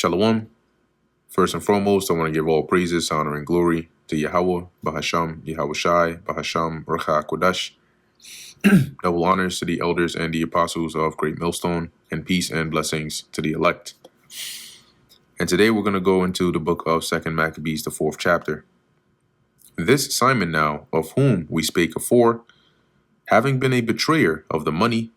Shalom. First and foremost, I want to give all praises, honor, and glory to Yahweh, Bahasham, Yahweh Shai, Bahasham, Racha Kodash. Double honors to the elders and the apostles of Great Millstone, and peace and blessings to the elect. And today we're going to go into the book of 2nd Maccabees, the 4th chapter. This Simon now, of whom we spake afore, having been a betrayer of the money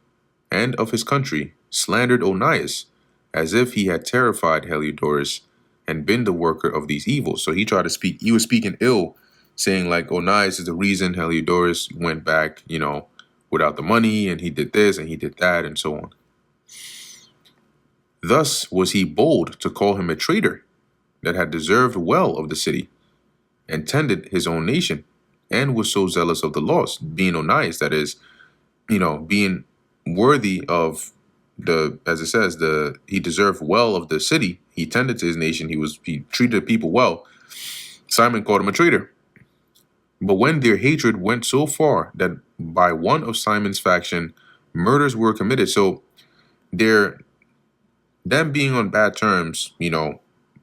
and of his country, slandered Onias, as if he had terrified Heliodorus and been the worker of these evils. So he tried to speak, he was speaking ill, saying like Onias is the reason Heliodorus went back, without the money, and he did this and he did that, and so on. Thus was he bold to call him a traitor that had deserved well of the city, and tended his own nation, and was so zealous of the laws, being Onias, that is, being worthy of as it says, he deserved well of the city. He tended to his nation. He treated people well. Simon called him a traitor. But when their hatred went so far that by one of Simon's faction, murders were committed. So them being on bad terms,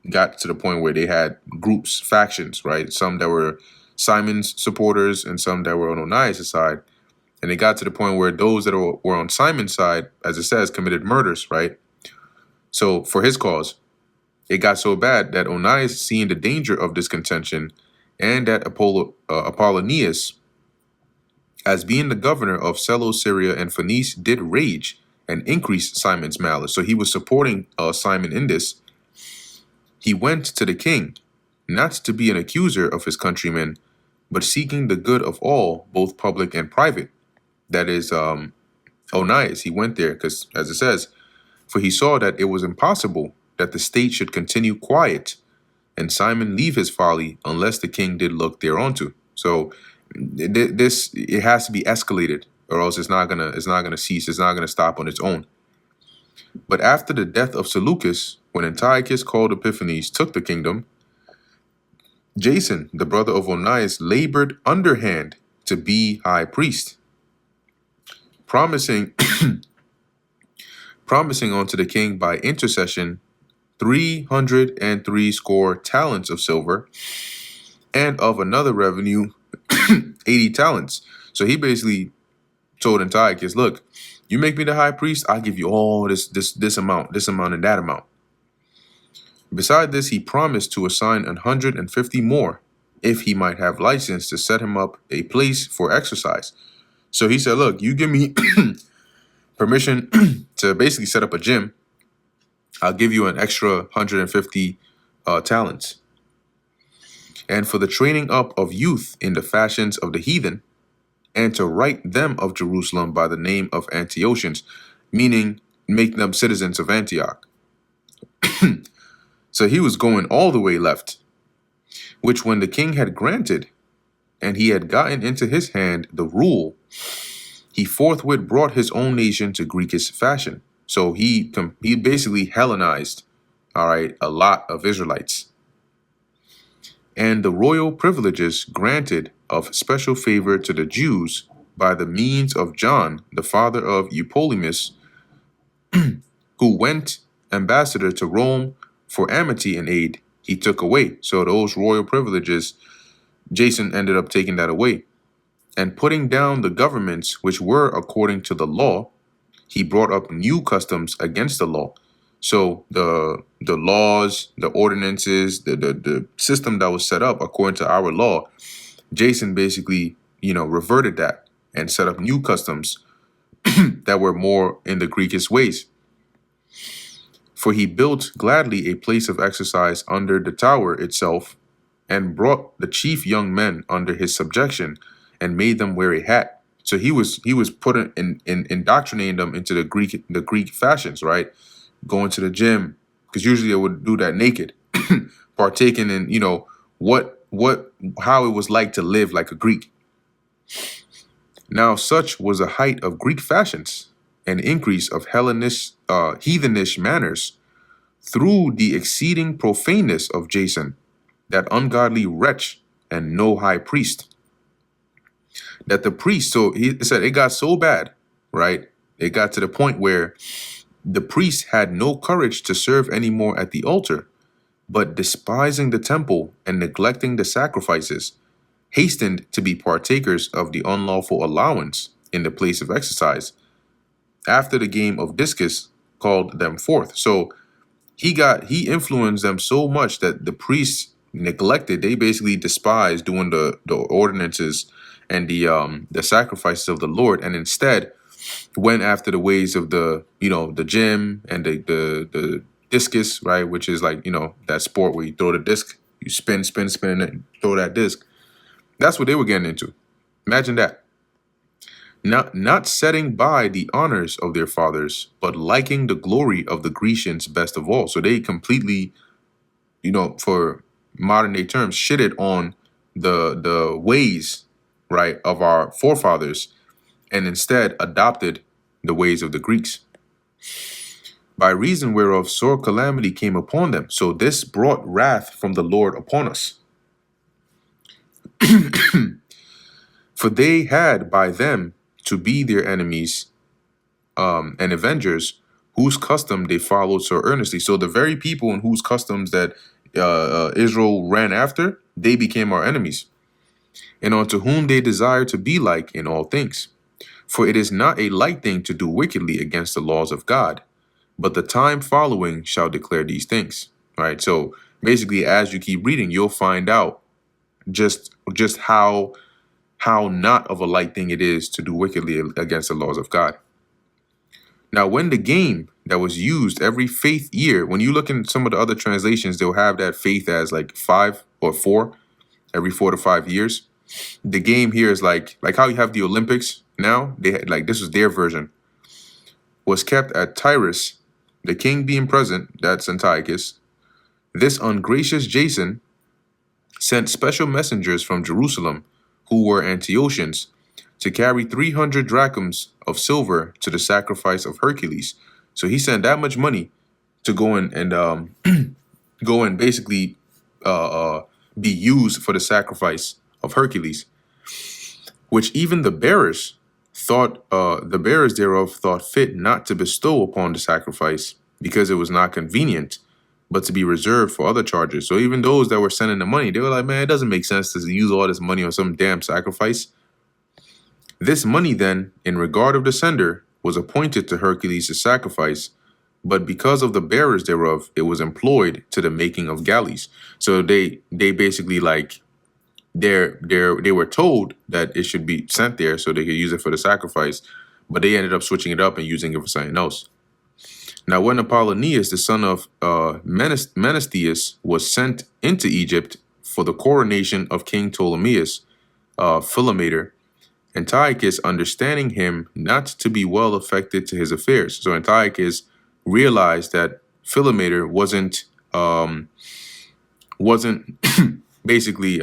got to the point where they had groups, factions, right? Some that were Simon's supporters and some that were on Onias' side. And it got to the point where those that were on Simon's side, as it says, committed murders, right? So for his cause, it got so bad that Onias, seeing the danger of this contention, and that Apollonius, as being the governor of Selo, Syria, and Phoenice, did rage and increase Simon's malice. So he was supporting Simon in this. He went to the king, not to be an accuser of his countrymen, but seeking the good of all, both public and private. That is Onias. He went there because, as it says, for he saw that it was impossible that the state should continue quiet, and Simon leave his folly unless the king did look thereunto. So it has to be escalated, or else it's not gonna cease. It's not gonna stop on its own. But after the death of Seleucus, when Antiochus called Epiphanes took the kingdom, Jason, the brother of Onias, labored underhand to be high priest, promising unto the king by intercession 360 talents of silver, and of another revenue 80 talents. So he basically told Antiochus, look, you make me the high priest, I'll give you all this amount, and that amount. Beside this, he promised to assign 150 more, if he might have license to set him up a place for exercise. So he said, look, you give me permission to basically set up a gym, I'll give you an extra 150 talents. And for the training up of youth in the fashions of the heathen, and to write them of Jerusalem by the name of Antiochians, meaning make them citizens of Antioch. So he was going all the way left, which when the king had granted, and he had gotten into his hand the rule, he forthwith brought his own nation to Greekish fashion. So he basically Hellenized, a lot of Israelites. And the royal privileges granted of special favor to the Jews by the means of John, the father of Eupolemus, who went ambassador to Rome for amity and aid, he took away. So those royal privileges, Jason ended up taking that away. And putting down the governments which were according to the law, he brought up new customs against the law. So the laws, the ordinances, the system that was set up according to our law, Jason basically, reverted that and set up new customs that were more in the Greekish ways. For he built gladly a place of exercise under the tower itself, and brought the chief young men under his subjection, and made them wear a hat. So he was putting indoctrinating them into the Greek fashions, right? Going to the gym, because usually they would do that naked, partaking in how it was like to live like a Greek. Now such was a height of Greek fashions, an increase of heathenish manners, through the exceeding profaneness of Jason, that ungodly wretch and no high priest. That the priest, so he said it got so bad, right? It got to the point where The priests had no courage to serve anymore at the altar, but despising the temple and neglecting the sacrifices, hastened to be partakers of the unlawful allowance in the place of exercise. After the game of discus called them forth. So he influenced them so much that the priests neglected. They basically despised doing the ordinances and the sacrifices of the Lord, and instead went after the ways of the gym and the discus, right? Which is like, that sport where you throw the disc, you spin, spin, spin, and throw that disc. That's what they were getting into. Imagine that. Not setting by the honors of their fathers, but liking the glory of the Grecians best of all. So they completely, for modern day terms, shitted on the ways, right, of our forefathers, and instead adopted the ways of the Greeks, by reason whereof sore calamity came upon them. So this brought wrath from the Lord upon us. For they had by them to be their enemies and avengers, whose custom they followed so earnestly. So the very people in whose customs that Israel ran after, they became our enemies, and unto whom they desire to be like in all things. For it is not a light thing to do wickedly against the laws of God, but the time following shall declare these things. Right. So basically, as you keep reading, you'll find out just how not of a light thing it is to do wickedly against the laws of God. Now, when the game that was used every faith year, when you look in some of the other translations, they'll have that faith as like 5 or 4, every 4 to 5 years. The game here is like how you have the Olympics now. They had, like, this was their version. Was kept at Tyrus, the king being present, that's Antiochus. This ungracious Jason sent special messengers from Jerusalem, who were Antiochians, to carry 300 drachms of silver to the sacrifice of Hercules. So he sent that much money to go in and go and basically be used for the sacrifice of Hercules, which even the bearers thereof thought fit not to bestow upon the sacrifice, because it was not convenient, but to be reserved for other charges. So even those that were sending the money, they were like, man, it doesn't make sense to use all this money on some damn sacrifice. This money then, in regard of the sender, was appointed to Hercules' sacrifice, but because of the bearers thereof, it was employed to the making of galleys. So they basically, like, they were told that it should be sent there so they could use it for the sacrifice, but they ended up switching it up and using it for something else. Now, when Apollonius, the son of Menestheus, was sent into Egypt for the coronation of King Ptolemaeus, Philometor, Antiochus, understanding him not to be well affected to his affairs. So Antiochus realized that Philometor wasn't basically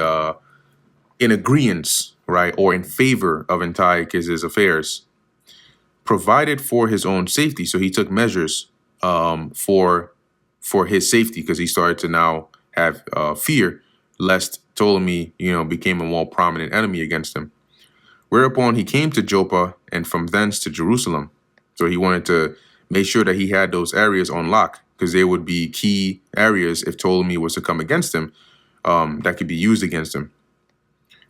in agreement, right, or in favor of Antiochus's affairs, provided for his own safety. So he took measures for his safety, because he started to now have fear lest Ptolemy, became a more prominent enemy against him. Whereupon he came to Joppa, and from thence to Jerusalem. So he wanted to make sure that he had those areas on lock, because they would be key areas if Ptolemy was to come against him, that could be used against him.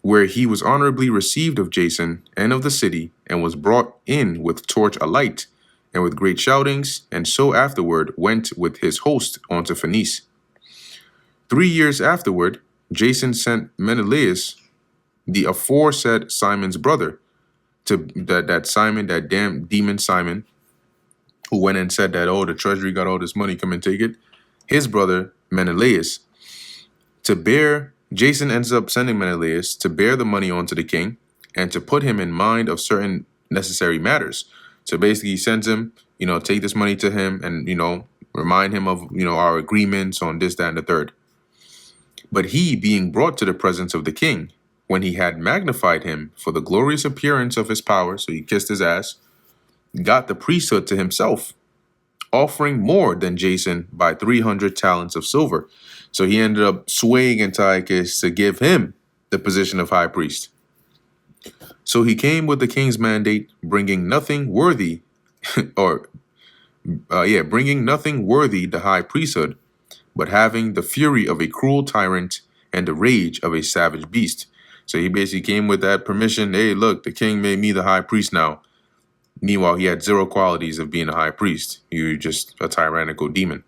Where he was honorably received of Jason and of the city, and was brought in with torch alight, and with great shoutings, and so afterward went with his host unto Phoenice. 3 years afterward, Jason sent Menelaus, the aforesaid Simon's brother, to that Simon, that damn demon Simon, who went and said that, oh, the treasury got all this money, come and take it. His brother, Menelaus, Jason ends up sending Menelaus to bear the money onto the king, and to put him in mind of certain necessary matters. So basically he sends him, take this money to him, and, remind him of, our agreements on this, that, and the third. But he, being brought to the presence of the king, when he had magnified him for the glorious appearance of his power, so he kissed his ass, got the priesthood to himself, offering more than Jason by 300 talents of silver. So he ended up swaying Antiochus to give him the position of high priest. So he came with the king's mandate, bringing nothing worthy, or bringing nothing worthy the high priesthood, but having the fury of a cruel tyrant and the rage of a savage beast. So he basically came with that permission. Hey, look, the king made me the high priest now. Meanwhile, he had zero qualities of being a high priest. You're just a tyrannical demon.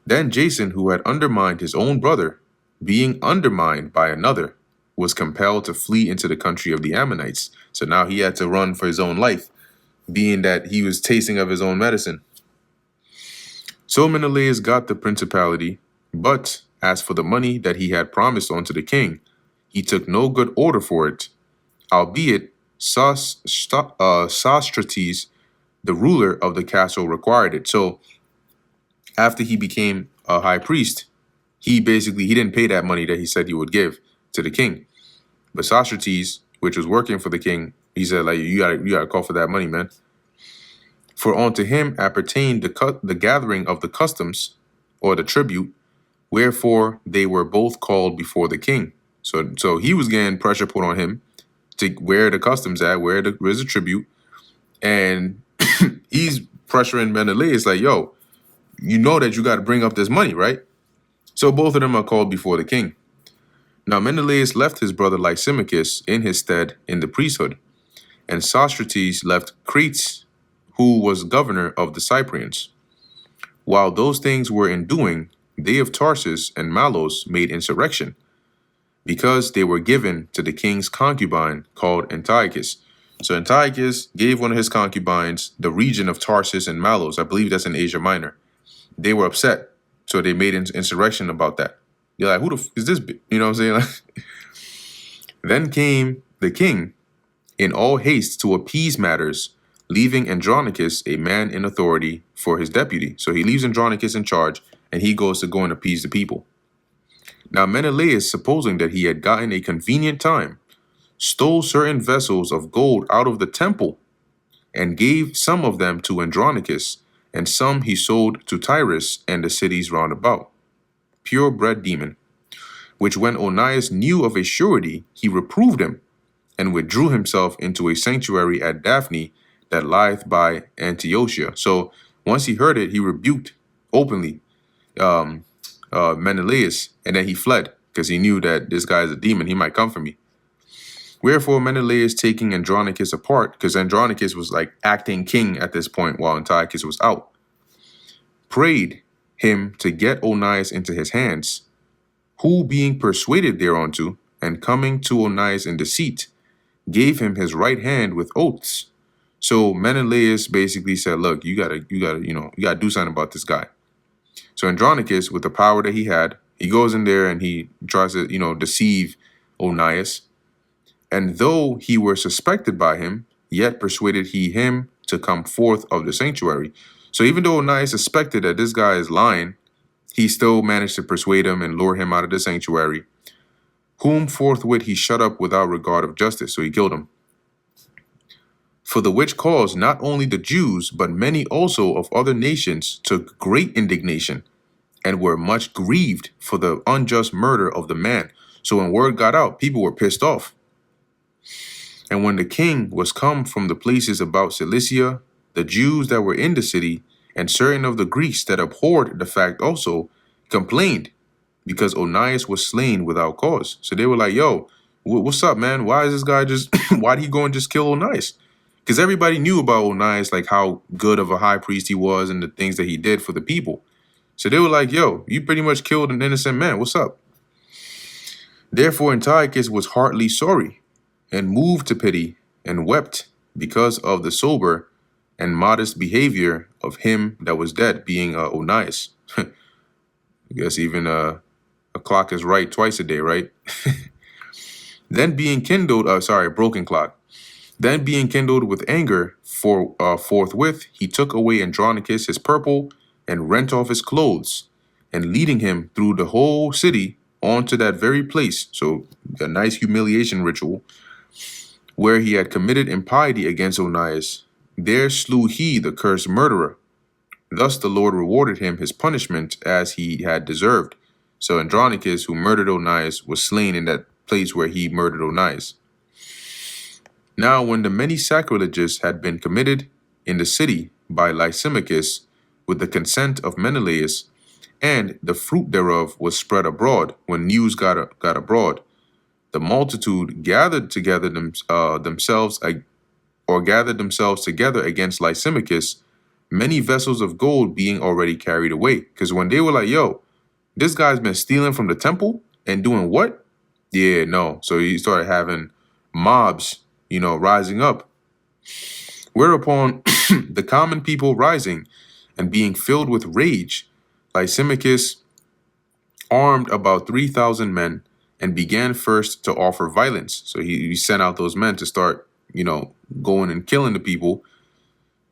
Then Jason, who had undermined his own brother, being undermined by another, was compelled to flee into the country of the Ammonites. So now he had to run for his own life, being that he was tasting of his own medicine. So Menelaus got the principality, but as for the money that he had promised unto the king, he took no good order for it, albeit Sostrates, the ruler of the castle, required it. So after he became a high priest, he didn't pay that money that he said he would give to the king. But Sostrates, which was working for the king, he said, like, you gotta call for that money, man. For unto him appertained the gathering of the customs, or the tribute, wherefore they were both called before the king. So he was getting pressure put on him to where the customs at, where's the tribute, and he's pressuring Menelaus like, yo, you know that you got to bring up this money, right? So both of them are called before the king. Now Menelaus left his brother Lysimachus in his stead in the priesthood, and Sostrates left Crete, who was governor of the Cyprians. While those things were in doing, they of Tarsus and Malos made insurrection, because they were given to the king's concubine called Antiochus. So Antiochus gave one of his concubines the region of Tarsus and Malos. I believe that's in Asia Minor. They were upset, so they made an insurrection about that. They're like, who the f is this? You know what I'm saying? Then came the king in all haste to appease matters, leaving Andronicus, a man in authority, for his deputy. So he leaves Andronicus in charge, and he goes to go and appease the people. Now Menelaus, supposing that he had gotten a convenient time, stole certain vessels of gold out of the temple, and gave some of them to Andronicus, and some he sold to Tyrus and the cities round about. Purebred demon, which when Onias knew of a surety, he reproved him, and withdrew himself into a sanctuary at Daphne that lieth by Antiochia. So once he heard it, he rebuked openly Menelaus, and then he fled, because he knew that this guy is a demon, he might come for me. Wherefore Menelaus, taking Andronicus apart, because Andronicus was like acting king at this point while Antiochus was out, prayed him to get Onias into his hands, who being persuaded thereunto, and coming to Onias in deceit, gave him his right hand with oaths. So Menelaus basically said, look, you gotta do something about this guy. So Andronicus, with the power that he had, he goes in there and he tries to, deceive Onias. And though he were suspected by him, yet persuaded he him to come forth of the sanctuary. So even though Onias suspected that this guy is lying, he still managed to persuade him and lure him out of the sanctuary, whom forthwith he shut up without regard of justice. So he killed him. For the which cause not only the Jews, but many also of other nations took great indignation, and were much grieved for the unjust murder of the man. So when word got out, people were pissed off. And when the king was come from the places about Cilicia, the Jews that were in the city, and certain of the Greeks that abhorred the fact also, complained, because Onias was slain without cause. So they were like, yo, what's up, man? Why is this guy why did he go and just kill Onias? Because everybody knew about Onias, like how good of a high priest he was and the things that he did for the people. So they were like, yo, you pretty much killed an innocent man. What's up? Therefore Antiochus was heartily sorry, and moved to pity, and wept because of the sober and modest behavior of him that was dead, being Onias. I guess even a clock is right twice a day, right? Then being kindled, broken clock. Then being kindled with anger, forthwith he took away Andronicus his purple, and rent off his clothes, and leading him through the whole city on to that very place, so a nice humiliation ritual, where he had committed impiety against Onias, there slew he the cursed murderer. Thus the Lord rewarded him his punishment as he had deserved. So Andronicus, who murdered Onias, was slain in that place where he murdered Onias. Now when the many sacrileges had been committed in the city, by Lysimachus with the consent of Menelaus, and the fruit thereof was spread abroad. When news got abroad, the multitude gathered together gathered themselves together against Lysimachus, many vessels of gold being already carried away. Because when they were like, yo, this guy's been stealing from the temple and doing what? Yeah, no. So he started having mobs, rising up. Whereupon the common people rising and being filled with rage, Lysimachus armed about 3,000 men and began first to offer violence. So he sent out those men to start, going and killing the people.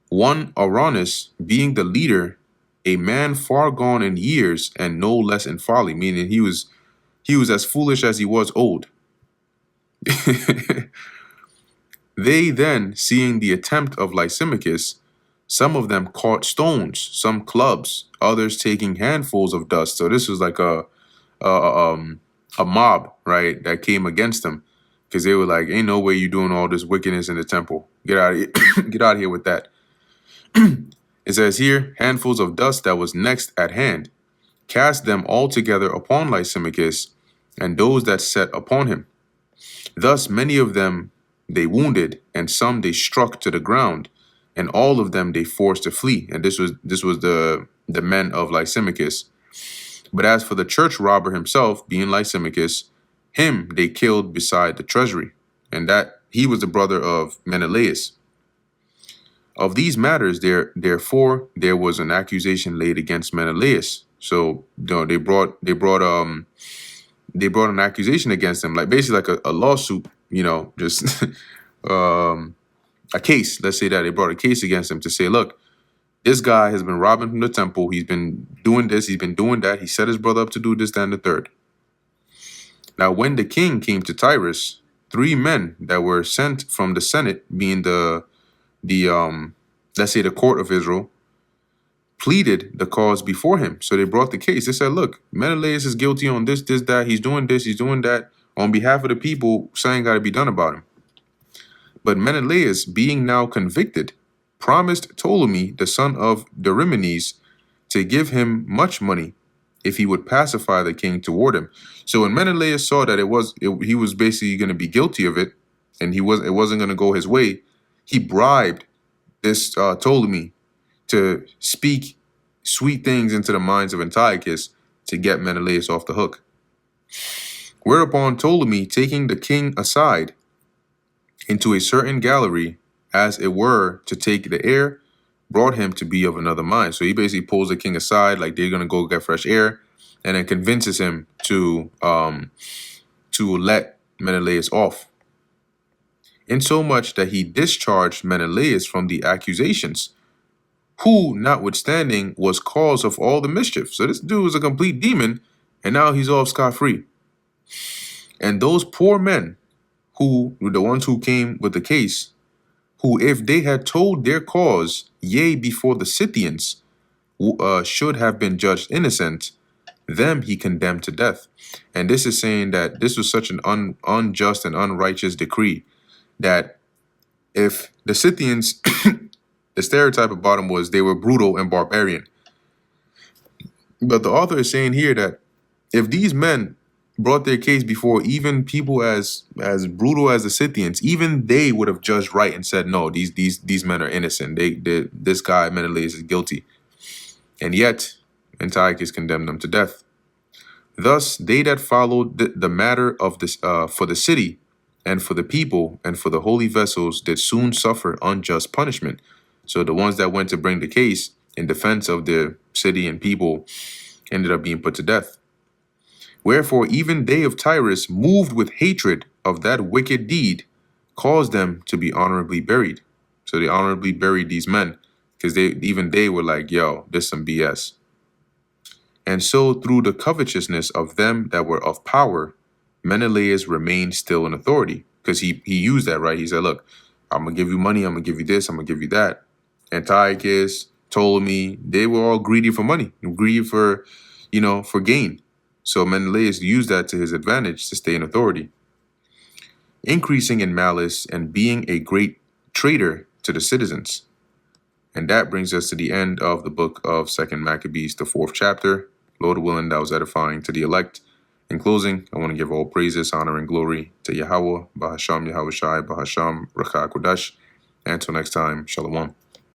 One Araunus being the leader, a man far gone in years and no less in folly, meaning he was as foolish as he was old. They then, seeing the attempt of Lysimachus, some of them caught stones, some clubs, others taking handfuls of dust. So this was like a mob, right, that came against them, because they were like, "Ain't no way you doing all this wickedness in the temple. Get out of here! Get out of here with that." It says here, handfuls of dust that was next at hand, cast them all together upon Lysimachus and those that sat upon him. Thus many of them they wounded, and some they struck to the ground, and all of them they forced to flee. And this was the men of Lysimachus. But as for the church robber himself, being Lysimachus, him they killed beside the treasury, and that he was the brother of Menelaus. Of these matters, therefore there was an accusation laid against Menelaus. So they brought an accusation against him, like basically like a lawsuit, just a case. Let's say that they brought a case against him to say, look, this guy has been robbing from the temple. He's been doing this. He's been doing that. He set his brother up to do this, that, and the third. Now, when the king came to Tyrus, 3 men that were sent from the Senate, being the let's say the court of Israel, pleaded the cause before him. So they brought the case. They said, look, Menelaus is guilty on this, that. He's doing this, he's doing that. On behalf of the people, something got to be done about him. But Menelaus, being now convicted, promised Ptolemy, the son of Dorimenes, to give him much money if he would pacify the king toward him. So when Menelaus saw that he was basically going to be guilty of it, and it wasn't going to go his way, he bribed this Ptolemy to speak sweet things into the minds of Antiochus to get Menelaus off the hook. Whereupon Ptolemy, taking the king aside into a certain gallery, as it were to take the air, brought him to be of another mind. So he basically pulls the king aside, like they're gonna go get fresh air, and then convinces him to let Menelaus off. Insomuch that he discharged Menelaus from the accusations, who, notwithstanding, was cause of all the mischief. So this dude was a complete demon, and now he's off scot-free. And those poor men, who were the ones who came with the case, who, if they had told their cause, yea, before the Scythians, should have been judged innocent, them he condemned to death. And this is saying that this was such an unjust and unrighteous decree, that if the Scythians, the stereotype about them was they were brutal and barbarian. But the author is saying here that if these men brought their case before even people as brutal as the Scythians, even they would have judged right and said, no, these men are innocent. This guy Menelaus is guilty. And yet Antiochus condemned them to death. Thus they that followed the matter of this for the city and for the people and for the holy vessels did soon suffer unjust punishment. So the ones that went to bring the case in defense of the city and people ended up being put to death. Wherefore even they of Tyrus, moved with hatred of that wicked deed, caused them to be honorably buried. So they honorably buried these men, because they were like, yo, this some BS. And so through the covetousness of them that were of power, Menelaus remained still in authority, because he used that, right? He said, look, I'm going to give you money, I'm going to give you this, I'm going to give you that. Antiochus, Ptolemy, they were all greedy for money, greedy for gain. So Menelaus used that to his advantage to stay in authority. Increasing in malice and being a great traitor to the citizens. And that brings us to the end of the book of 2nd Maccabees, the 4th chapter. Lord willing, that was edifying to the elect. In closing, I want to give all praises, honor, and glory to Yahweh, Bahasham Yahweh Shai, Bahasham Rakha Kodash. And until next time, Shalom.